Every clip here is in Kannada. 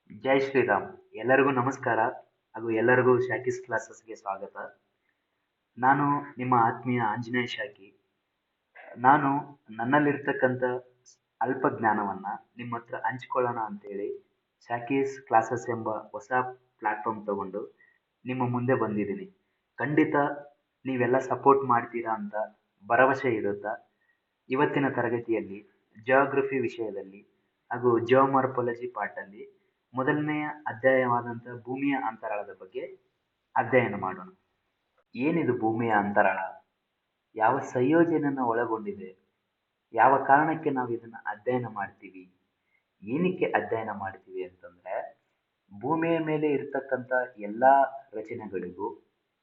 ಜೈ ಶ್ರೀರಾಮ್. ಎಲ್ಲರಿಗೂ ನಮಸ್ಕಾರ ಹಾಗೂ ಎಲ್ಲರಿಗೂ ಶಾಕೀಸ್ ಕ್ಲಾಸಸ್ಗೆ ಸ್ವಾಗತ. ನಾನು ನಿಮ್ಮ ಆತ್ಮೀಯ ಆಂಜನೇಯ ಶಾಕಿ. ನಾನು ನನ್ನಲ್ಲಿರ್ತಕ್ಕಂಥ ಅಲ್ಪ ಜ್ಞಾನವನ್ನ ನಿಮ್ಮ ಹತ್ರ ಹಂಚ್ಕೊಳ್ಳೋಣ ಅಂತೇಳಿ ಶಾಕೀಸ್ ಕ್ಲಾಸಸ್ ಎಂಬ ಹೊಸ ಪ್ಲಾಟ್ಫಾರ್ಮ್ ತಗೊಂಡು ನಿಮ್ಮ ಮುಂದೆ ಬಂದಿದ್ದೀನಿ. ಖಂಡಿತ ನೀವೆಲ್ಲ ಸಪೋರ್ಟ್ ಮಾಡ್ತೀರಾ ಅಂತ ಭರವಸೆ ಇರುತ್ತಾ. ಇವತ್ತಿನ ತರಗತಿಯಲ್ಲಿ ಜಿಯೋಗ್ರಫಿ ವಿಷಯದಲ್ಲಿ ಹಾಗೂ ಜಿಯೋಮಾರ್ಫಾಲಜಿ ಪಾಠಲ್ಲಿ ಮೊದಲನೆಯ ಅಧ್ಯಾಯವಾದಂಥ ಭೂಮಿಯ ಅಂತರಾಳದ ಬಗ್ಗೆ ಅಧ್ಯಯನ ಮಾಡೋಣ. ಏನಿದು ಭೂಮಿಯ ಅಂತರಾಳ? ಯಾವ ಸಂಯೋಜನೆಯನ್ನು ಒಳಗೊಂಡಿದೆ? ಯಾವ ಕಾರಣಕ್ಕೆ ನಾವು ಇದನ್ನ ಅಧ್ಯಯನ ಮಾಡ್ತೀವಿ? ಏನಕ್ಕೆ ಅಧ್ಯಯನ ಮಾಡ್ತೀವಿ ಅಂತಂದ್ರೆ, ಭೂಮಿಯ ಮೇಲೆ ಇರ್ತಕ್ಕಂಥ ಎಲ್ಲಾ ರಚನೆಗಳಿಗೂ,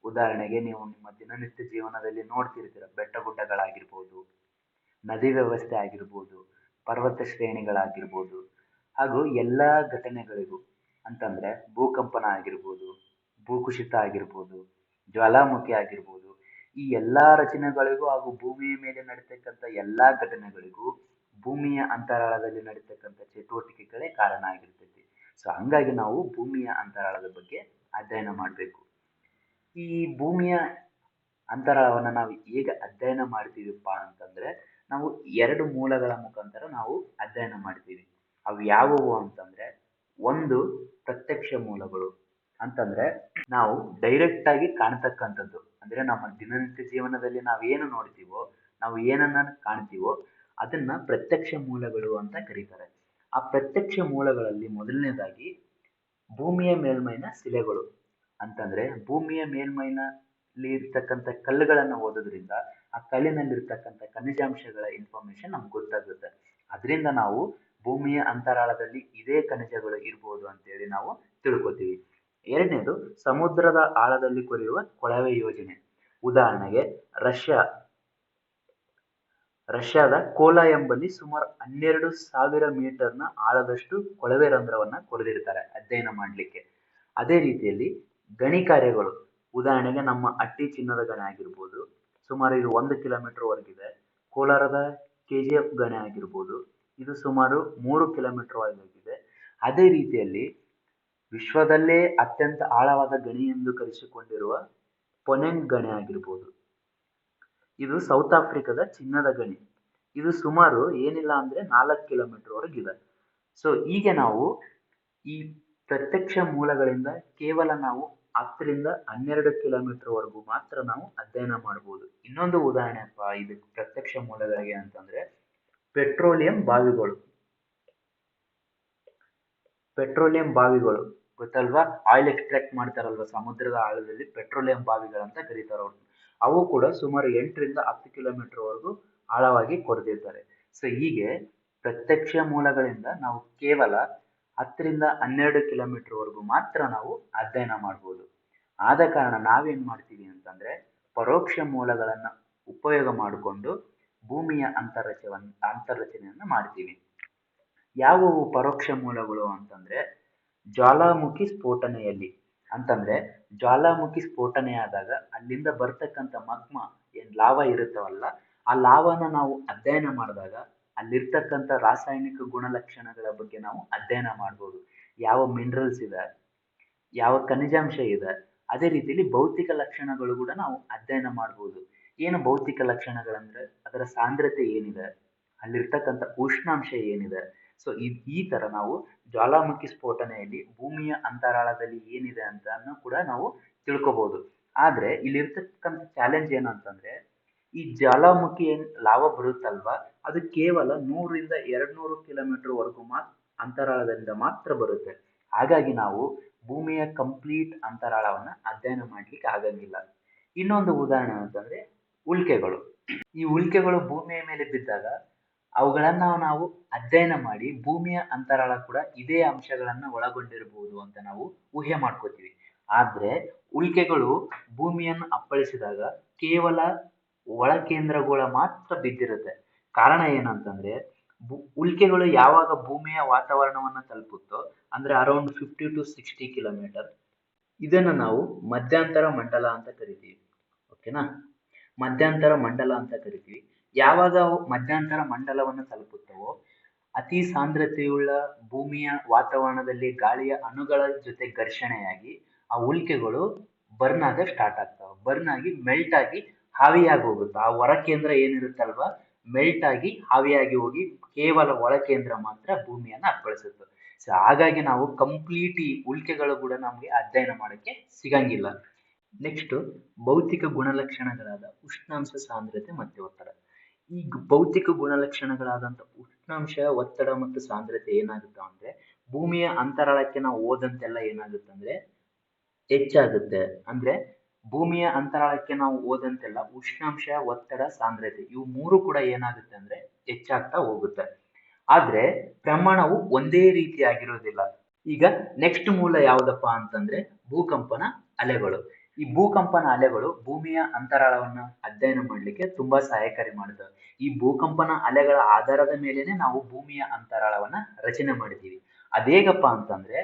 ಉದಾಹರಣೆಗೆ ನೀವು ನಿಮ್ಮ ದಿನನಿತ್ಯ ಜೀವನದಲ್ಲಿ ನೋಡ್ತಿರ್ತೀರ, ಬೆಟ್ಟ ಗುಡ್ಡಗಳಾಗಿರ್ಬೋದು, ನದಿ ವ್ಯವಸ್ಥೆ ಆಗಿರ್ಬೋದು, ಪರ್ವತ ಶ್ರೇಣಿಗಳಾಗಿರ್ಬೋದು, ಹಾಗೂ ಎಲ್ಲಾ ಘಟನೆಗಳಿಗೂ ಅಂತಂದ್ರೆ ಭೂಕಂಪನ ಆಗಿರ್ಬೋದು, ಭೂಕುಸಿತ ಆಗಿರ್ಬೋದು, ಜ್ವಾಲಾಮುಖಿ ಆಗಿರ್ಬೋದು, ಈ ಎಲ್ಲಾ ರಚನೆಗಳಿಗೂ ಹಾಗೂ ಭೂಮಿಯ ಮೇಲೆ ನಡೀತಕ್ಕಂಥ ಎಲ್ಲಾ ಘಟನೆಗಳಿಗೂ ಭೂಮಿಯ ಅಂತರಾಳದಲ್ಲಿ ನಡೀತಕ್ಕಂಥ ಚಟುವಟಿಕೆಗಳೇ ಕಾರಣ ಆಗಿರ್ತೈತಿ. ಸೊ ಹಂಗಾಗಿ ನಾವು ಭೂಮಿಯ ಅಂತರಾಳದ ಬಗ್ಗೆ ಅಧ್ಯಯನ ಮಾಡಬೇಕು. ಈ ಭೂಮಿಯ ಅಂತರಾಳವನ್ನ ನಾವು ಹೇಗೆ ಅಧ್ಯಯನ ಮಾಡ್ತೀವಿಪ್ಪ ಅಂತಂದ್ರೆ, ನಾವು ಎರಡು ಮೂಲಗಳ ಮುಖಾಂತರ ನಾವು ಅಧ್ಯಯನ ಮಾಡ್ತೀವಿ. ಅವು ಯಾವುವು ಅಂತಂದ್ರೆ, ಒಂದು ಪ್ರತ್ಯಕ್ಷ ಮೂಲಗಳು ಅಂತಂದ್ರೆ ನಾವು ಡೈರೆಕ್ಟ್ ಆಗಿ ಕಾಣ್ತಕ್ಕಂಥದ್ದು. ಅಂದ್ರೆ ನಮ್ಮ ದಿನನಿತ್ಯ ಜೀವನದಲ್ಲಿ ನಾವು ಏನು ನೋಡ್ತೀವೋ, ನಾವು ಏನನ್ನ ಕಾಣ್ತೀವೋ ಅದನ್ನ ಪ್ರತ್ಯಕ್ಷ ಮೂಲಗಳು ಅಂತ ಕರೀತಾರೆ. ಆ ಪ್ರತ್ಯಕ್ಷ ಮೂಲಗಳಲ್ಲಿ ಮೊದಲನೇದಾಗಿ ಭೂಮಿಯ ಮೇಲ್ಮೈನ ಶಿಲೆಗಳು ಅಂತಂದ್ರೆ, ಭೂಮಿಯ ಮೇಲ್ಮೈನಲ್ಲಿ ಇರ್ತಕ್ಕಂಥ ಕಲ್ಲುಗಳನ್ನ ಓದೋದ್ರಿಂದ ಆ ಕಲ್ಲಿನಲ್ಲಿರ್ತಕ್ಕಂಥ ಖನಿಜಾಂಶಗಳ ಇನ್ಫಾರ್ಮೇಶನ್ ನಮ್ಗೆ ಗೊತ್ತಾಗುತ್ತೆ. ಅದರಿಂದ ನಾವು ಭೂಮಿಯ ಅಂತರಾಳದಲ್ಲಿ ಇದೇ ಖನಿಜಗಳು ಇರ್ಬೋದು ಅಂತೇಳಿ ನಾವು ತಿಳ್ಕೊತೀವಿ. ಎರಡನೇದು ಸಮುದ್ರದ ಆಳದಲ್ಲಿ ಕೊರೆಯುವ ಕೊಳವೆ ಯೋಜನೆ. ಉದಾಹರಣೆಗೆ ರಷ್ಯಾದ ಕೋಲಾ ಎಂಬಲ್ಲಿ ಸುಮಾರು 12,000 ಮೀಟರ್ನ ಆಳದಷ್ಟು ಕೊಳವೆ ರಂಧ್ರವನ್ನ ಕೊರೆದಿರ್ತಾರೆ ಅಧ್ಯಯನ ಮಾಡ್ಲಿಕ್ಕೆ. ಅದೇ ರೀತಿಯಲ್ಲಿ ಗಣಿ ಕಾರ್ಯಗಳು, ಉದಾಹರಣೆಗೆ ನಮ್ಮ ಅಟ್ಟಿ ಚಿನ್ನದ ಗಣಿ ಆಗಿರ್ಬೋದು, ಸುಮಾರು ಇದು 1 ಕಿಲೋಮೀಟರ್ ವರೆಗಿದೆ. ಕೋಲಾರದ KGF ಗಣಿ ಆಗಿರ್ಬೋದು, ಇದು ಸುಮಾರು 3 ಕಿಲೋಮೀಟರ್ ಒಳಗಿದೆ. ಅದೇ ರೀತಿಯಲ್ಲಿ ವಿಶ್ವದಲ್ಲೇ ಅತ್ಯಂತ ಆಳವಾದ ಗಣಿ ಎಂದು ಕರೆಸಿಕೊಂಡಿರುವ ಪೊನೆಂಗ್ ಗಣಿ ಆಗಿರ್ಬೋದು, ಇದು ಸೌತ್ ಆಫ್ರಿಕಾದ ಚಿನ್ನದ ಗಣಿ. ಇದು ಸುಮಾರು ಏನಿಲ್ಲ ಅಂದ್ರೆ 4 ಕಿಲೋಮೀಟರ್ ವರೆಗಿದೆ. ಸೊ ಹೀಗೆ ನಾವು ಈ ಪ್ರತ್ಯಕ್ಷ ಮೂಲಗಳಿಂದ ಕೇವಲ ನಾವು 10ರಿಂದ 12 ಕಿಲೋಮೀಟರ್ ವರೆಗೂ ಮಾತ್ರ ನಾವು ಅಧ್ಯಯನ ಮಾಡಬಹುದು. ಇನ್ನೊಂದು ಉದಾಹರಣೆ ಇದಕ್ಕೆ ಪ್ರತ್ಯಕ್ಷ ಮೂಲಗಳಿಗೆ ಅಂತಂದ್ರೆ ಪೆಟ್ರೋಲಿಯಂ ಬಾವಿಗಳು ಗೊತ್ತಲ್ವಾ? ಆಯಿಲ್ ಎಕ್ಸ್ಟ್ರಾಕ್ಟ್ ಮಾಡ್ತಾರಲ್ವಾ ಸಮುದ್ರದ ಆಳದಲ್ಲಿ, ಪೆಟ್ರೋಲಿಯಂ ಬಾವಿಗಳಂತ ಕರೀತಾರ ಅವ್ರು. ಅವು ಕೂಡ ಸುಮಾರು 8ರಿಂದ 10 ಕಿಲೋಮೀಟರ್ ವರೆಗೂ ಆಳವಾಗಿ ಕೊರೆದಿರ್ತಾರೆ. ಸೊ ಹೀಗೆ ಪ್ರತ್ಯಕ್ಷ ಮೂಲಗಳಿಂದ ನಾವು ಕೇವಲ 10ರಿಂದ 12 ಕಿಲೋಮೀಟರ್ ವರೆಗೂ ಮಾತ್ರ ನಾವು ಅಧ್ಯಯನ ಮಾಡ್ಬೋದು. ಆದ ಕಾರಣ ನಾವೇನ್ ಮಾಡ್ತೀವಿ ಅಂತಂದ್ರೆ, ಪರೋಕ್ಷ ಮೂಲಗಳನ್ನ ಉಪಯೋಗ ಮಾಡಿಕೊಂಡು ಭೂಮಿಯ ಅಂತರ್ರಚನೆಯನ್ನ ಮಾಡ್ತೀವಿ. ಯಾವುವು ಪರೋಕ್ಷ ಮೂಲಗಳು ಅಂತಂದ್ರೆ, ಜ್ವಾಲಾಮುಖಿ ಸ್ಫೋಟನೆಯಲ್ಲಿ ಅಂತಂದ್ರೆ, ಜ್ವಾಲಾಮುಖಿ ಸ್ಫೋಟನೆಯಾದಾಗ ಅಲ್ಲಿಂದ ಬರ್ತಕ್ಕಂಥ ಮಗ್ಮ ಏನ್ ಲಾವಾ ಇರುತ್ತವಲ್ಲ, ಆ ಲಾವಾನ ನಾವು ಅಧ್ಯಯನ ಮಾಡಿದಾಗ ಅಲ್ಲಿರ್ತಕ್ಕಂಥ ರಾಸಾಯನಿಕ ಗುಣಲಕ್ಷಣಗಳ ಬಗ್ಗೆ ನಾವು ಅಧ್ಯಯನ ಮಾಡ್ಬೋದು. ಯಾವ ಮಿನರಲ್ಸ್ ಇದೆ, ಯಾವ ಖನಿಜಾಂಶ ಇದೆ, ಅದೇ ರೀತಿಯಲ್ಲಿ ಭೌತಿಕ ಲಕ್ಷಣಗಳು ಕೂಡ ನಾವು ಅಧ್ಯಯನ ಮಾಡ್ಬೋದು. ಏನು ಭೌತಿಕ ಲಕ್ಷಣಗಳಂದ್ರೆ, ಅದರ ಸಾಂದ್ರತೆ ಏನಿದೆ, ಅಲ್ಲಿರ್ತಕ್ಕಂಥ ಉಷ್ಣಾಂಶ ಏನಿದೆ. ಸೊ ಈ ತರ ನಾವು ಜ್ವಾಲಾಮುಖಿ ಸ್ಫೋಟನೆಯಲ್ಲಿ ಭೂಮಿಯ ಅಂತರಾಳದಲ್ಲಿ ಏನಿದೆ ಅಂತ ಕೂಡ ನಾವು ತಿಳ್ಕೊಬಹುದು. ಆದ್ರೆ ಇಲ್ಲಿರ್ತಕ್ಕಂಥ ಚಾಲೆಂಜ್ ಏನು ಅಂತಂದ್ರೆ, ಈ ಜ್ವಾಲಾಮುಖಿ ಏನ್ ಲಾವಾ ಬರುತ್ತಲ್ವಾ, ಅದು ಕೇವಲ 100ರಿಂದ 200 ಕಿಲೋಮೀಟರ್ ವರೆಗೂ ಅಂತರಾಳದಿಂದ ಮಾತ್ರ ಬರುತ್ತೆ. ಹಾಗಾಗಿ ನಾವು ಭೂಮಿಯ ಕಂಪ್ಲೀಟ್ ಅಂತರಾಳವನ್ನ ಅಧ್ಯಯನ ಮಾಡ್ಲಿಕ್ಕೆ ಆಗಂಗಿಲ್ಲ. ಇನ್ನೊಂದು ಉದಾಹರಣೆ ಅಂತಂದ್ರೆ ಉಲ್ಕೆಗಳು. ಈ ಉಲ್ಕೆಗಳು ಭೂಮಿಯ ಮೇಲೆ ಬಿದ್ದಾಗ ಅವುಗಳನ್ನ ನಾವು ಅಧ್ಯಯನ ಮಾಡಿ ಭೂಮಿಯ ಅಂತರಾಳ ಕೂಡ ಇದೇ ಅಂಶಗಳನ್ನ ಒಳಗೊಂಡಿರಬಹುದು ಅಂತ ನಾವು ಊಹೆ ಮಾಡ್ಕೋತೀವಿ. ಆದ್ರೆ ಉಲ್ಕೆಗಳು ಭೂಮಿಯನ್ನು ಅಪ್ಪಳಿಸಿದಾಗ ಕೇವಲ ಒಳ ಕೇಂದ್ರಗೋಳ ಮಾತ್ರ ಬಿದ್ದಿರುತ್ತೆ. ಕಾರಣ ಏನಂತಂದ್ರೆ, ಉಲ್ಕೆಗಳು ಯಾವಾಗ ಭೂಮಿಯ ವಾತಾವರಣವನ್ನ ತಲುಪುತ್ತೋ, ಅಂದ್ರೆ ಅರೌಂಡ್ 50 to 60 ಕಿಲೋಮೀಟರ್, ಇದನ್ನ ನಾವು ಮಧ್ಯಂತರ ಮಂಡಲ ಅಂತ ಕರಿತೀವಿ. ಓಕೆನಾ? ಮಧ್ಯಂತರ ಮಂಡಲ ಅಂತ ಕರಿತೀವಿ. ಯಾವಾಗ ಅವು ಮಧ್ಯಂತರ ಮಂಡಲವನ್ನು ತಲುಪುತ್ತವೋ ಅತಿ ಸಾಂದ್ರತೆಯುಳ್ಳ ಭೂಮಿಯ ವಾತಾವರಣದಲ್ಲಿ ಗಾಳಿಯ ಅಣುಗಳ ಜೊತೆ ಘರ್ಷಣೆಯಾಗಿ ಆ ಉಲ್ಕೆಗಳು ಬರ್ನ್ ಆಗ ಸ್ಟಾರ್ಟ್ ಆಗ್ತಾವೆ. ಬರ್ನ್ ಆಗಿ ಮೆಲ್ಟ್ ಆಗಿ ಆವಿಯಾಗಿ ಹೋಗುತ್ತೆ. ಆ ಹೊರ ಕೇಂದ್ರ ಏನಿರುತ್ತಲ್ವಾ, ಮೆಲ್ಟ್ ಆಗಿ ಆವಿಯಾಗಿ ಹೋಗಿ ಕೇವಲ ಒಳ ಕೇಂದ್ರ ಮಾತ್ರ ಭೂಮಿಯನ್ನ ಅಪ್ಪಳಿಸುತ್ತೆ. ಸೊ ಹಾಗಾಗಿ ನಾವು ಕಂಪ್ಲೀಟ್ ಈ ಉಲ್ಕೆಗಳು ಕೂಡ ನಮಗೆ ಅಧ್ಯಯನ ಮಾಡಕ್ಕೆ ಸಿಗಂಗಿಲ್ಲ. ನೆಕ್ಸ್ಟ್, ಭೌತಿಕ ಗುಣಲಕ್ಷಣಗಳಾದ ಉಷ್ಣಾಂಶ, ಸಾಂದ್ರತೆ ಮತ್ತೆ ಒತ್ತಡ. ಈ ಭೌತಿಕ ಗುಣಲಕ್ಷಣಗಳಾದಂಥ ಉಷ್ಣಾಂಶ, ಒತ್ತಡ ಮತ್ತು ಸಾಂದ್ರತೆ ಏನಾಗುತ್ತೆ ಅಂದ್ರೆ ಭೂಮಿಯ ಅಂತರಾಳಕ್ಕೆ ನಾವು ಹೋದಂತೆಲ್ಲ ಏನಾಗುತ್ತೆ ಅಂದ್ರೆ ಹೆಚ್ಚಾಗುತ್ತೆ. ಅಂದ್ರೆ ಭೂಮಿಯ ಅಂತರಾಳಕ್ಕೆ ನಾವು ಹೋದಂತೆಲ್ಲ ಉಷ್ಣಾಂಶ, ಒತ್ತಡ, ಸಾಂದ್ರತೆ ಇವು ಮೂರು ಕೂಡ ಏನಾಗುತ್ತೆ ಅಂದ್ರೆ ಹೆಚ್ಚಾಗ್ತಾ ಹೋಗುತ್ತೆ. ಆದ್ರೆ ಪ್ರಮಾಣವು ಒಂದೇ ರೀತಿಯಾಗಿರೋದಿಲ್ಲ. ಈಗ ನೆಕ್ಸ್ಟ್ ಮೂಲ ಯಾವ್ದಪ್ಪ ಅಂತಂದ್ರೆ ಭೂಕಂಪನ ಅಲೆಗಳು. ಈ ಭೂಕಂಪನ ಅಲೆಗಳು ಭೂಮಿಯ ಅಂತರಾಳವನ್ನ ಅಧ್ಯಯನ ಮಾಡ್ಲಿಕ್ಕೆ ತುಂಬಾ ಸಹಾಯಕಾರಿ ಮಾಡ್ತವೆ. ಈ ಭೂಕಂಪನ ಅಲೆಗಳ ಆಧಾರದ ಮೇಲೆನೆ ನಾವು ಭೂಮಿಯ ಅಂತರಾಳವನ್ನ ರಚನೆ ಮಾಡಿದ್ದೀವಿ. ಅದೇಗಪ್ಪ ಅಂತಂದ್ರೆ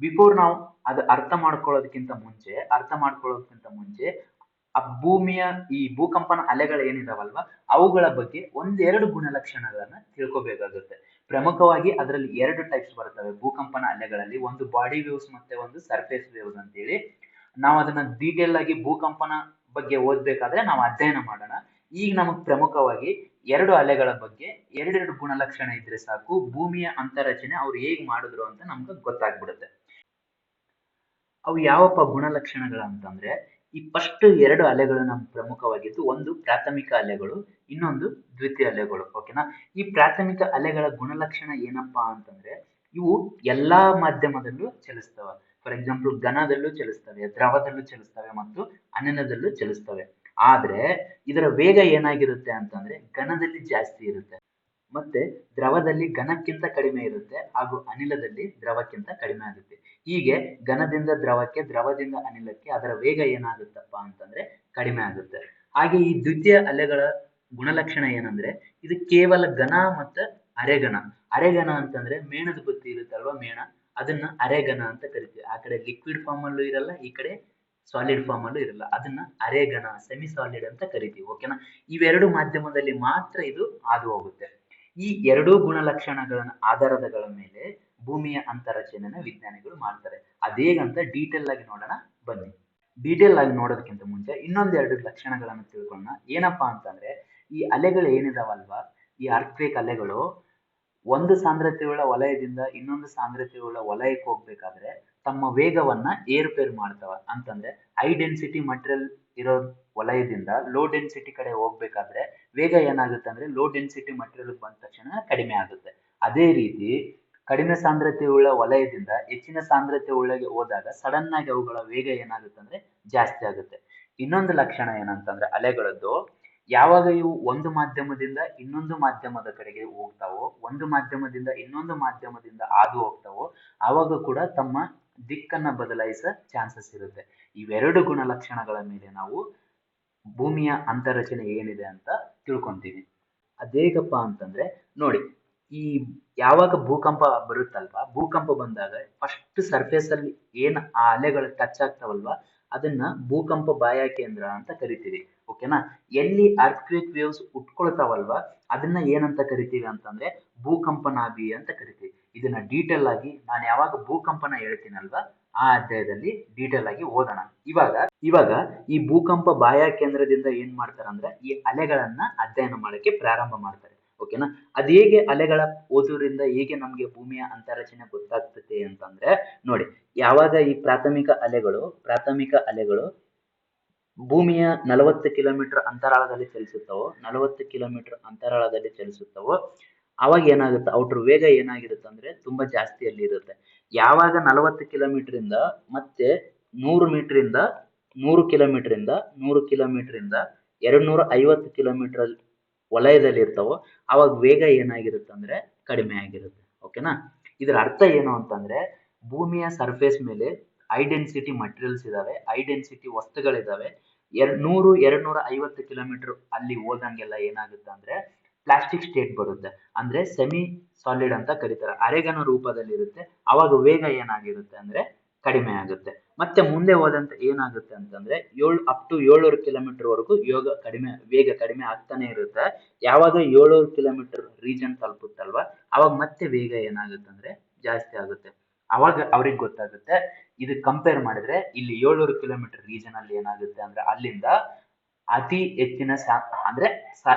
ಬಿಫೋರ್ ನಾವು ಅದು ಅರ್ಥ ಮಾಡ್ಕೊಳ್ಳೋದಕ್ಕಿಂತ ಮುಂಚೆ ಆ ಭೂಮಿಯ ಈ ಭೂಕಂಪನ ಅಲೆಗಳು ಏನಿದಾವಲ್ವಾ ಅವುಗಳ ಬಗ್ಗೆ ಒಂದೆರಡು ಗುಣಲಕ್ಷಣಗಳನ್ನ ತಿಳ್ಕೊಬೇಕಾಗುತ್ತೆ. ಪ್ರಮುಖವಾಗಿ ಅದರಲ್ಲಿ ಎರಡು ಟೈಪ್ಸ್ ಬರ್ತವೆ ಭೂಕಂಪನ ಅಲೆಗಳಲ್ಲಿ. ಒಂದು ಬಾಡಿ ವೇವ್ಸ್ ಮತ್ತೆ ಒಂದು ಸರ್ಫೇಸ್ ವೇವ್ಸ್ ಅಂತೇಳಿ. ನಾವು ಅದನ್ನ ಡೀಟೇಲ್ ಆಗಿ ಭೂಕಂಪನ ಬಗ್ಗೆ ಓದ್ಬೇಕಾದ್ರೆ ನಾವು ಅಧ್ಯಯನ ಮಾಡೋಣ. ಈಗ ನಮಗ್ ಪ್ರಮುಖವಾಗಿ ಎರಡು ಅಲೆಗಳ ಬಗ್ಗೆ ಎರಡೆರಡು ಗುಣಲಕ್ಷಣ ಇದ್ರೆ ಸಾಕು, ಭೂಮಿಯ ಅಂತರಚನೆ ಅವ್ರು ಹೇಗ್ ಮಾಡಿದ್ರು ಅಂತ ನಮ್ಗೆ ಗೊತ್ತಾಗ್ಬಿಡುತ್ತೆ. ಅವು ಯಾವಪ್ಪ ಗುಣಲಕ್ಷಣಗಳು ಅಂತಂದ್ರೆ, ಈ ಫಸ್ಟ್ ಎರಡು ಅಲೆಗಳು ನಮ್ಗೆ ಪ್ರಮುಖವಾಗಿದ್ದು, ಒಂದು ಪ್ರಾಥಮಿಕ ಅಲೆಗಳು, ಇನ್ನೊಂದು ದ್ವಿತೀಯ ಅಲೆಗಳು. ಓಕೆನಾ. ಈ ಪ್ರಾಥಮಿಕ ಅಲೆಗಳ ಗುಣಲಕ್ಷಣ ಏನಪ್ಪಾ ಅಂತಂದ್ರೆ ಇವು ಎಲ್ಲಾ ಮಾಧ್ಯಮದಲ್ಲೂ ಚಲಿಸ್ತವೆ. ಫಾರ್ ಎಕ್ಸಾಂಪಲ್ ಘನದಲ್ಲೂ ಚಲಿಸ್ತವೆ, ದ್ರವದಲ್ಲೂ ಚಲಿಸ್ತವೆ ಮತ್ತು ಅನಿಲದಲ್ಲೂ ಚಲಿಸ್ತವೆ. ಆದ್ರೆ ಇದರ ವೇಗ ಏನಾಗಿರುತ್ತೆ ಅಂತಂದ್ರೆ ಘನದಲ್ಲಿ ಜಾಸ್ತಿ ಇರುತ್ತೆ, ಮತ್ತೆ ದ್ರವದಲ್ಲಿ ಘನಕ್ಕಿಂತ ಕಡಿಮೆ ಇರುತ್ತೆ, ಹಾಗೂ ಅನಿಲದಲ್ಲಿ ದ್ರವಕ್ಕಿಂತ ಕಡಿಮೆ ಆಗುತ್ತೆ. ಹೀಗೆ ಘನದಿಂದ ದ್ರವಕ್ಕೆ, ದ್ರವದಿಂದ ಅನಿಲಕ್ಕೆ ಅದರ ವೇಗ ಏನಾಗುತ್ತಪ್ಪ ಅಂತಂದ್ರೆ ಕಡಿಮೆ ಆಗುತ್ತೆ. ಹಾಗೆ ಈ ದ್ವಿತೀಯ ಅಲೆಗಳ ಗುಣಲಕ್ಷಣ ಏನಂದ್ರೆ ಇದು ಕೇವಲ ಘನ ಮತ್ತು ಅರೆಘನ. ಅರೆಘನ ಅಂತಂದ್ರೆ ಮೇಣದ ಬತ್ತಿ ಇರುತ್ತಲ್ವಾ, ಮೇಣ, ಅದನ್ನ ಅರೆಘನ ಅಂತ ಕರಿತೀವಿ. ಆ ಕಡೆ ಲಿಕ್ವಿಡ್ ಫಾರ್ಮ್ ಅಲ್ಲೂ ಇರಲ್ಲ, ಈ ಕಡೆ ಸಾಲಿಡ್ ಫಾರ್ಮ್ ಅಲ್ಲೂ ಇರಲ್ಲ, ಅದನ್ನ ಅರೆಘನ, ಸೆಮಿ ಸಾಲಿಡ್ ಅಂತ ಕರಿತೀವಿ. ಓಕೆನಾ. ಇವೆರಡು ಮಾಧ್ಯಮದಲ್ಲಿ ಮಾತ್ರ ಇದು ಹಾದು ಹೋಗುತ್ತೆ. ಈ ಎರಡೂ ಗುಣಲಕ್ಷಣಗಳ ಆಧಾರಗಳ ಮೇಲೆ ಭೂಮಿಯ ಅಂತರಚನೆನ ವಿಜ್ಞಾನಿಗಳು ಮಾಡ್ತಾರೆ. ಅದೇಗಂತ ಡೀಟೇಲ್ ಆಗಿ ನೋಡೋಣ ಬನ್ನಿ. ಡೀಟೇಲ್ ಆಗಿ ನೋಡೋದಕ್ಕಿಂತ ಮುಂಚೆ ಇನ್ನೊಂದೆರಡು ಲಕ್ಷಣಗಳನ್ನು ತಿಳ್ಕೊಳ್ಳೋಣ. ಏನಪ್ಪಾ ಅಂತಂದ್ರೆ ಈ ಅಲೆಗಳು ಏನಿದಾವಲ್ವಾ, ಈ ಅರ್ಥಕ್ವೇಕ್ ಅಲೆಗಳು ಒಂದು ಸಾಂದ್ರತೆಯುಳ್ಳ ವಲಯದಿಂದ ಇನ್ನೊಂದು ಸಾಂದ್ರತೆಯುಳ್ಳ ವಲಯಕ್ಕೆ ಹೋಗ್ಬೇಕಾದ್ರೆ ತಮ್ಮ ವೇಗವನ್ನ ಏರುಪೇರು ಮಾಡ್ತಾವ. ಅಂತಂದ್ರೆ ಹೈ ಡೆನ್ಸಿಟಿ ಮಟೀರಿಯಲ್ ಇರೋ ವಲಯದಿಂದ ಲೋ ಡೆನ್ಸಿಟಿ ಕಡೆ ಹೋಗ್ಬೇಕಾದ್ರೆ ವೇಗ ಏನಾಗುತ್ತೆ ಅಂದ್ರೆ ಲೋ ಡೆನ್ಸಿಟಿ ಮಟೀರಿಯಲ್ ಬಂದ ತಕ್ಷಣ ಕಡಿಮೆ ಆಗುತ್ತೆ. ಅದೇ ರೀತಿ ಕಡಿಮೆ ಸಾಂದ್ರತೆಯುಳ್ಳ ವಲಯದಿಂದ ಹೆಚ್ಚಿನ ಸಾಂದ್ರತೆ ಒಳಗೆ ಹೋದಾಗ ಸಡನ್ ಆಗಿ ಅವುಗಳ ವೇಗ ಏನಾಗುತ್ತೆ ಅಂದ್ರೆ ಜಾಸ್ತಿ ಆಗುತ್ತೆ. ಇನ್ನೊಂದು ಲಕ್ಷಣ ಏನಂತಂದ್ರೆ ಅಲೆಗಳದ್ದು, ಯಾವಾಗ ಇವು ಒಂದು ಮಾಧ್ಯಮದಿಂದ ಇನ್ನೊಂದು ಮಾಧ್ಯಮದ ಕಡೆಗೆ ಹೋಗ್ತಾವೋ, ಒಂದು ಮಾಧ್ಯಮದಿಂದ ಇನ್ನೊಂದು ಮಾಧ್ಯಮದಿಂದ ಹಾದು ಹೋಗ್ತಾವೋ, ಆವಾಗ ಕೂಡ ತಮ್ಮ ದಿಕ್ಕನ್ನ ಬದಲಾಯಿಸೋ ಚಾನ್ಸಸ್ ಇರುತ್ತೆ. ಇವೆರಡು ಗುಣಲಕ್ಷಣಗಳ ಮೇಲೆ ನಾವು ಭೂಮಿಯ ಅಂತರಚನೆ ಏನಿದೆ ಅಂತ ತಿಳ್ಕೊಂತೀವಿ. ಅದೇಗಪ್ಪ ಅಂತಂದ್ರೆ ನೋಡಿ, ಈ ಯಾವಾಗ ಭೂಕಂಪ ಬರುತ್ತಲ್ವಾ, ಭೂಕಂಪ ಬಂದಾಗ ಫಸ್ಟ್ ಸರ್ಫೇಸ್ ಅಲ್ಲಿ ಏನ್ ಆ ಅಲೆಗಳು ಟಚ್ ಆಗ್ತಾವಲ್ವಾ ಅದನ್ನ ಭೂಕಂಪ ಬಾಹ್ಯ ಕೇಂದ್ರ ಅಂತ ಕರಿತೀವಿ. ಓಕೆನಾ. ಎಲ್ಲಿ ಅರ್ಥಕ್ವೇಕ್ ವೇವ್ಸ್ ಉಟ್ಕೊಳ್ತಾವಲ್ವಾ ಅದನ್ನ ಏನಂತ ಕರಿತೀವಿ ಅಂತಂದ್ರೆ ಭೂಕಂಪನಾಭಿ ಅಂತ ಕರಿತೀವಿ. ಇದನ್ನ ಡೀಟೇಲ್ ಆಗಿ ನಾನು ಯಾವಾಗ ಭೂಕಂಪನ ಹೇಳ್ತೀನಲ್ವಾ ಆ ಅಧ್ಯಾಯದಲ್ಲಿ ಡೀಟೇಲ್ ಆಗಿ ಓದೋಣ. ಇವಾಗ ಈ ಭೂಕಂಪ ಬಾಹ್ಯ ಕೇಂದ್ರದಿಂದ ಏನ್ ಮಾಡ್ತಾರೆ ಅಂದ್ರೆ ಈ ಅಲೆಗಳನ್ನ ಅಧ್ಯಯನ ಮಾಡಕ್ಕೆ ಪ್ರಾರಂಭ ಮಾಡ್ತಾರೆ. ಓಕೆನಾ. ಅದ್ ಹೇಗೆ ಅಲೆಗಳ ಓದುವುದರಿಂದ ಹೇಗೆ ನಮ್ಗೆ ಭೂಮಿಯ ಅಂತರಚನೆ ಗೊತ್ತಾಗ್ತದೆ ಅಂತಂದ್ರೆ ನೋಡಿ, ಯಾವಾಗ ಈ ಪ್ರಾಥಮಿಕ ಅಲೆಗಳು ಭೂಮಿಯ 40 ಕಿಲೋಮೀಟರ್ ಅಂತರಾಳದಲ್ಲಿ ಚಲಿಸುತ್ತವೋ ಅವಾಗ ಏನಾಗುತ್ತೆ, ಅವ್ರ ವೇಗ ಏನಾಗಿರುತ್ತೆ ಅಂದ್ರೆ ತುಂಬಾ ಜಾಸ್ತಿ ಅಲ್ಲಿ ಇರುತ್ತೆ. ಯಾವಾಗ 40 ಕಿಲೋಮೀಟರ್ ಇಂದ ಮತ್ತೆ 100 ಮೀಟರ್ ಇಂದ 100 ಕಿಲೋಮೀಟರ್ ಇಂದ 250 ಕಿಲೋಮೀಟರ್ ವಲಯದಲ್ಲಿ ಇರ್ತಾವೋ ಅವಾಗ ವೇಗ ಏನಾಗಿರುತ್ತೆ ಅಂದ್ರೆ ಕಡಿಮೆ ಆಗಿರುತ್ತೆ. ಓಕೆನಾ. ಇದರ ಅರ್ಥ ಏನು ಅಂತಂದ್ರೆ ಭೂಮಿಯ ಸರ್ಫೇಸ್ ಮೇಲೆ ಹೈ ಡೆನ್ಸಿಟಿ ಮಟೀರಿಯಲ್ಸ್ ಇದಾವೆ, ಹೈ ಡೆನ್ಸಿಟಿ ವಸ್ತುಗಳಿದಾವೆ. 250 ಕಿಲೋಮೀಟರ್ ಅಲ್ಲಿ ಹೋದಂಗೆಲ್ಲ ಏನಾಗುತ್ತೆ ಅಂದ್ರೆ ಪ್ಲಾಸ್ಟಿಕ್ ಸ್ಟೇಟ್ ಬರುತ್ತೆ, ಅಂದ್ರೆ ಸೆಮಿ ಸಾಲಿಡ್ ಅಂತ ಕರೀತಾರೆ, ಅರೆಘನ ರೂಪದಲ್ಲಿ ಇರುತ್ತೆ. ಅವಾಗ ವೇಗ ಏನಾಗಿರುತ್ತೆ ಅಂದ್ರೆ ಕಡಿಮೆ ಆಗುತ್ತೆ. ಮತ್ತೆ ಮುಂದೆ ಹೋದಂತೆ ಏನಾಗುತ್ತೆ ಅಂತಂದ್ರೆ ಅಪ್ ಟು 700 ಕಿಲೋಮೀಟರ್ ವರೆಗೂ ವೇಗ ಕಡಿಮೆ ಆಗ್ತಾನೆ ಇರುತ್ತೆ. ಯಾವಾಗ 700 ಕಿಲೋಮೀಟರ್ ರೀಜನ್ ತಲುಪುತ್ತಲ್ವಾ ಅವಾಗ ಮತ್ತೆ ವೇಗ ಏನಾಗುತ್ತೆ ಅಂದ್ರೆ ಜಾಸ್ತಿ ಆಗುತ್ತೆ. ಅವಾಗ ಅವ್ರಿಗೆ ಗೊತ್ತಾಗುತ್ತೆ, ಇದು ಕಂಪೇರ್ ಮಾಡಿದ್ರೆ ಇಲ್ಲಿ 700 ಕಿಲೋಮೀಟರ್ ರೀಜನ್ ಅಲ್ಲಿ ಏನಾಗುತ್ತೆ ಅಂದ್ರೆ ಅಲ್ಲಿಂದ ಅತಿ ಹೆಚ್ಚಿನ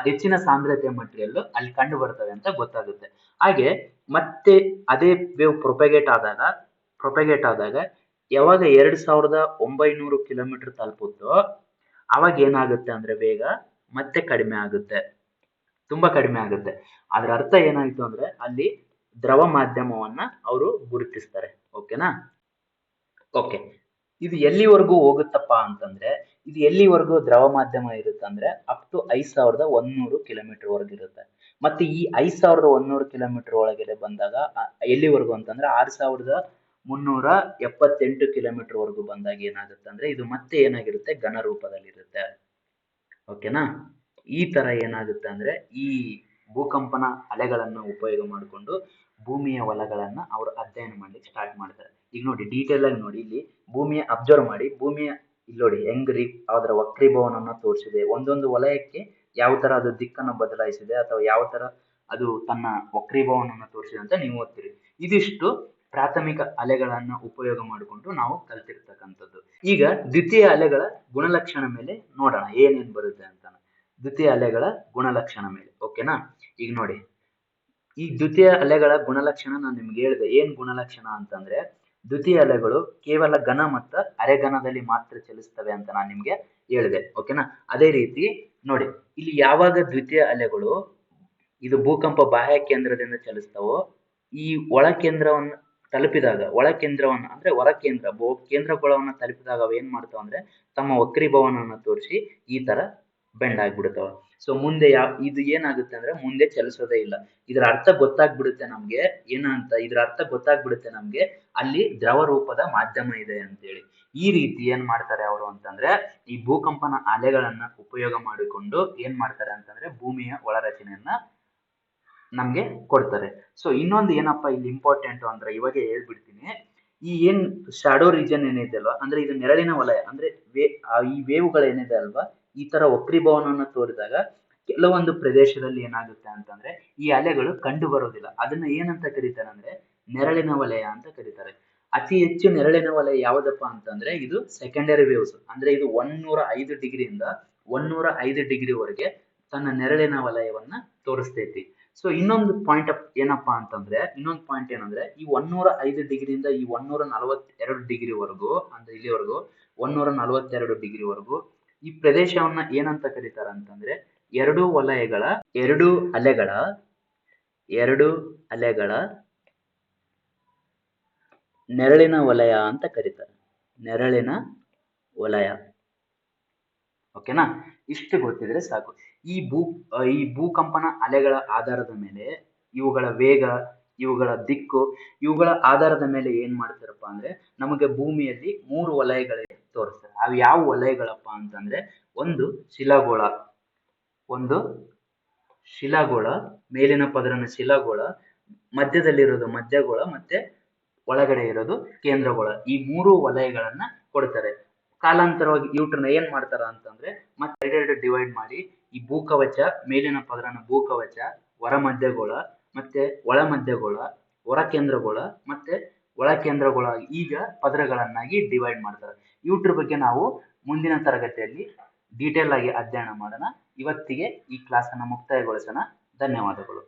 ಹೆಚ್ಚಿನ ಸಾಂದ್ರತೆ ಮಟೀರಿಯಲ್ ಅಲ್ಲಿ ಕಂಡು ಬರ್ತವೆ ಅಂತ ಗೊತ್ತಾಗುತ್ತೆ. ಹಾಗೆ ಮತ್ತೆ ಅದೇ ವೇವ್ ಪ್ರೊಪಗೇಟ್ ಆದಾಗ ಯಾವಾಗ 2900 ಕಿಲೋಮೀಟರ್ ತಲುಪುತ್ತೋ ಅವಾಗ ಏನಾಗುತ್ತೆ ಅಂದ್ರೆ ವೇಗ ಮತ್ತೆ ಕಡಿಮೆ ಆಗುತ್ತೆ, ತುಂಬಾ ಕಡಿಮೆ ಆಗುತ್ತೆ. ಅದ್ರ ಅರ್ಥ ಏನಾಯ್ತು ಅಂದ್ರೆ ಅಲ್ಲಿ ದ್ರವ ಮಾಧ್ಯಮವನ್ನ ಅವರು ಗುರುತಿಸ್ತಾರೆ. ಓಕೆನಾ? ಓಕೆ, ಇದು ಎಲ್ಲಿವರೆಗೂ ಹೋಗುತ್ತಪ್ಪ ಅಂತಂದ್ರೆ ಇದು ಎಲ್ಲಿವರೆಗೂ ದ್ರವ ಮಾಧ್ಯಮ ಇರುತ್ತೆ ಅಂದ್ರೆ ಅಪ್ ಟು 5100 ಕಿಲೋಮೀಟರ್ ವರೆಗೂ ಇರುತ್ತೆ. ಮತ್ತೆ ಈ 5100 ಕಿಲೋಮೀಟರ್ ಒಳಗಡೆ ಬಂದಾಗ ಎಲ್ಲಿವರೆಗೂ ಅಂತಂದ್ರೆ 6378 ಕಿಲೋಮೀಟರ್ ವರೆಗೂ ಬಂದಾಗ ಏನಾಗುತ್ತೆ ಅಂದ್ರೆ ಇದು ಮತ್ತೆ ಏನಾಗಿರುತ್ತೆ, ಘನ ರೂಪದಲ್ಲಿರುತ್ತೆ. ಓಕೆನಾ? ಈ ತರ ಏನಾಗುತ್ತೆ ಅಂದ್ರೆ ಈ ಭೂಕಂಪನ ಅಲೆಗಳನ್ನು ಉಪಯೋಗ ಮಾಡಿಕೊಂಡು ಭೂಮಿಯ ಹೊಲಗಳನ್ನ ಅವರು ಅಧ್ಯಯನ ಮಾಡ್ಲಿಕ್ಕೆ ಸ್ಟಾರ್ಟ್ ಮಾಡ್ತಾರೆ. ಈಗ ನೋಡಿ, ಡೀಟೇಲ್ ಆಗಿ ನೋಡಿ, ಇಲ್ಲಿ ಭೂಮಿಯ ಅಬ್ಸರ್ವ್ ಮಾಡಿ, ಭೂಮಿಯ ಇಲ್ಲಿ ನೋಡಿ ಹೆಂಗ್ರಿ ಅದರ ವಕ್ರೀಭವನವನ್ನು ತೋರಿಸಿದೆ, ಒಂದೊಂದು ವಲಯಕ್ಕೆ ಯಾವ ತರ ಅದು ದಿಕ್ಕನ್ನು ಬದಲಾಯಿಸಿದೆ ಅಥವಾ ಯಾವ ತರ ಅದು ತನ್ನ ವಕ್ರೀಭವನವನ್ನು ತೋರಿಸಿದೆ ಅಂತ ನೀವು ಓದ್ತೀರಿ. ಇದಿಷ್ಟು ಪ್ರಾಥಮಿಕ ಅಲೆಗಳನ್ನ ಉಪಯೋಗ ಮಾಡಿಕೊಂಡು ನಾವು ಕಲ್ತಿರ್ತಕ್ಕಂಥದ್ದು. ಈಗ ದ್ವಿತೀಯ ಅಲೆಗಳ ಗುಣಲಕ್ಷಣ ಮೇಲೆ ನೋಡೋಣ ಏನೇನ್ ಬರುತ್ತೆ ಅಂತ. ದ್ವಿತೀಯ ಅಲೆಗಳ ಗುಣಲಕ್ಷಣ ಮೇಲೆ, ಓಕೆನಾ? ಈಗ ನೋಡಿ, ಈ ದ್ವಿತೀಯ ಅಲೆಗಳ ಗುಣಲಕ್ಷಣ ನಾನು ನಿಮ್ಗೆ ಹೇಳಿದೆ. ಏನ್ ಗುಣಲಕ್ಷಣ ಅಂತಂದ್ರೆ ದ್ವಿತೀಯ ಅಲೆಗಳು ಕೇವಲ ಘನ ಮತ್ತು ಅರೆಘನದಲ್ಲಿ ಮಾತ್ರ ಚಲಿಸ್ತವೆ ಅಂತ ನಾನು ನಿಮ್ಗೆ ಹೇಳಿದೆ. ಓಕೆನಾ? ಅದೇ ರೀತಿ ನೋಡಿ, ಇಲ್ಲಿ ಯಾವಾಗ ದ್ವಿತೀಯ ಅಲೆಗಳು ಇದು ಭೂಕಂಪ ಬಾಹ್ಯ ಕೇಂದ್ರದಿಂದ ಚಲಿಸ್ತಾವೋ ಈ ಒಳ ಕೇಂದ್ರವನ್ನು ತಲುಪಿದಾಗ ಅಂದ್ರೆ ಹೊರ ಕೇಂದ್ರಗೋಳವನ್ನು ತಲುಪಿದಾಗ ಅವ ಏನ್ ಮಾಡ್ತಾವ ಅಂದ್ರೆ ತಮ್ಮ ವಕ್ರೀಭವನವನ್ನು ತೋರಿಸಿ ಈ ತರ ಬೆಂಡ್ ಆಗ್ಬಿಡ್ತಾವ. ಸೊ ಮುಂದೆ ಇದು ಏನಾಗುತ್ತೆ ಅಂದ್ರೆ ಮುಂದೆ ಚಲಿಸೋದೇ ಇಲ್ಲ. ಇದ್ರ ಅರ್ಥ ಗೊತ್ತಾಗ್ಬಿಡುತ್ತೆ ನಮ್ಗೆ ನಮ್ಗೆ ಅಲ್ಲಿ ದ್ರವ ರೂಪದ ಮಾಧ್ಯಮ ಇದೆ ಅಂತೇಳಿ. ಈ ರೀತಿ ಏನ್ ಮಾಡ್ತಾರೆ ಅವರು ಅಂತಂದ್ರೆ ಈ ಭೂಕಂಪನ ಅಲೆಗಳನ್ನ ಉಪಯೋಗ ಮಾಡಿಕೊಂಡು ಏನ್ ಮಾಡ್ತಾರೆ ಅಂತಂದ್ರೆ ಭೂಮಿಯ ಒಳರಚನೆಯನ್ನ ನಮ್ಗೆ ಕೊಡ್ತಾರೆ. ಸೊ ಇನ್ನೊಂದು ಏನಪ್ಪಾ ಇಲ್ಲಿ ಇಂಪಾರ್ಟೆಂಟ್ ಅಂದ್ರೆ ಇವಾಗ ಹೇಳ್ಬಿಡ್ತೀನಿ, ಈ ಏನ್ ಶಾಡೋ ರೀಜನ್ ಏನಿದೆ ಅಲ್ವಾ, ಅಂದ್ರೆ ಇದು ನೆರಳಿನ ವಲಯ, ಅಂದ್ರೆ ಈ ವೇವ್ಗಳು ಏನಿದೆ ಅಲ್ವಾ, ಈ ತರ ವಕ್ರೀಭವನವನ್ನು ತೋರಿದಾಗ ಕೆಲವೊಂದು ಪ್ರದೇಶದಲ್ಲಿ ಏನಾಗುತ್ತೆ ಅಂತಂದ್ರೆ ಈ ಅಲೆಗಳು ಕಂಡು ಬರೋದಿಲ್ಲ. ಅದನ್ನ ಏನಂತ ಕರೀತಾರೆ ಅಂದ್ರೆ ನೆರಳಿನ ವಲಯ ಅಂತ ಕರೀತಾರೆ. ಅತಿ ಹೆಚ್ಚು ನೆರಳಿನ ವಲಯ ಯಾವ್ದಪ್ಪ ಅಂತಂದ್ರೆ ಇದು ಸೆಕೆಂಡರಿ ವೇವ್ಸ್, ಅಂದ್ರೆ ಇದು 105 ಡಿಗ್ರಿಯಿಂದ 105 ಡಿಗ್ರಿ ವರೆಗೆ ತನ್ನ ನೆರಳಿನ ವಲಯವನ್ನ ತೋರಿಸ್ತೈತಿ. ಸೊ ಇನ್ನೊಂದು ಪಾಯಿಂಟ್ ಏನಂದ್ರೆ ಈ 105 ಡಿಗ್ರಿಯಿಂದ ಈ 142 ಡಿಗ್ರಿ ವರೆಗೂ, ಅಂದ್ರೆ ಇಲ್ಲಿವರೆಗೂ 142 ಡಿಗ್ರಿ ವರೆಗೂ ಈ ಪ್ರದೇಶವನ್ನ ಏನಂತ ಕರೀತಾರೆ ಅಂತಂದ್ರೆ ಎರಡು ಅಲೆಗಳ ನೆರಳಿನ ವಲಯ ಅಂತ ಕರೀತಾರೆ. ನೆರಳಿನ ವಲಯ. ಓಕೆನಾ? ಇಷ್ಟು ಗೊತ್ತಿದ್ರೆ ಸಾಕು. ಈ ಭೂಕಂಪನ ಅಲೆಗಳ ಆಧಾರದ ಮೇಲೆ ಇವುಗಳ ವೇಗ, ಇವುಗಳ ದಿಕ್ಕು, ಇವುಗಳ ಆಧಾರದ ಮೇಲೆ ಏನ್ ಮಾಡ್ತಾರಪ್ಪ ಅಂದ್ರೆ ನಮಗೆ ಭೂಮಿಯಲ್ಲಿ 3 ವಲಯಗಳಿಗೆ ತೋರಿಸ್ತಾರೆ. ಅವು ಯಾವ ವಲಯಗಳಪ್ಪ ಅಂತಂದ್ರೆ ಒಂದು ಶಿಲಾಗೋಳ, ಮೇಲಿನ ಪದರನ ಶಿಲಾಗೋಳ, ಮಧ್ಯದಲ್ಲಿರೋದು ಮಧ್ಯಗೋಳ, ಮತ್ತೆ ಒಳಗಡೆ ಇರೋದು ಕೇಂದ್ರಗೋಳ. ಈ 3 ವಲಯಗಳನ್ನ ಕೊಡ್ತಾರೆ. ಕಾಲಾಂತರವಾಗಿ ಇವ್ರನ್ನ ಏನ್ ಮಾಡ್ತಾರ ಅಂತಂದ್ರೆ ಮತ್ತೆ ಎರಡೆರಡು ಡಿವೈಡ್ ಮಾಡಿ ಈ ಭೂಕವಚ, ಮೇಲಿನ ಪದರನ ಭೂಕವಚ, ಹೊರ ಮಧ್ಯಗೋಳ, ಮತ್ತೆ ಒಳ ಮಧ್ಯಗೋಳ, ಹೊರ ಕೇಂದ್ರಗೋಳ, ಮತ್ತೆ ಒಳ ಕೇಂದ್ರಗೋಳ, ಈಗ ಪದರಗಳನ್ನಾಗಿ ಡಿವೈಡ್ ಮಾಡ್ತಾರೆ. ಇವ್ರ ಬಗ್ಗೆ ನಾವು ಮುಂದಿನ ತರಗತಿಯಲ್ಲಿ ಡೀಟೇಲ್ ಆಗಿ ಅಧ್ಯಯನ ಮಾಡೋಣ. ಇವತ್ತಿಗೆ ಈ ಕ್ಲಾಸ್ ಅನ್ನ ಮುಕ್ತಾಯಗೊಳಿಸೋಣ. ಧನ್ಯವಾದಗಳು.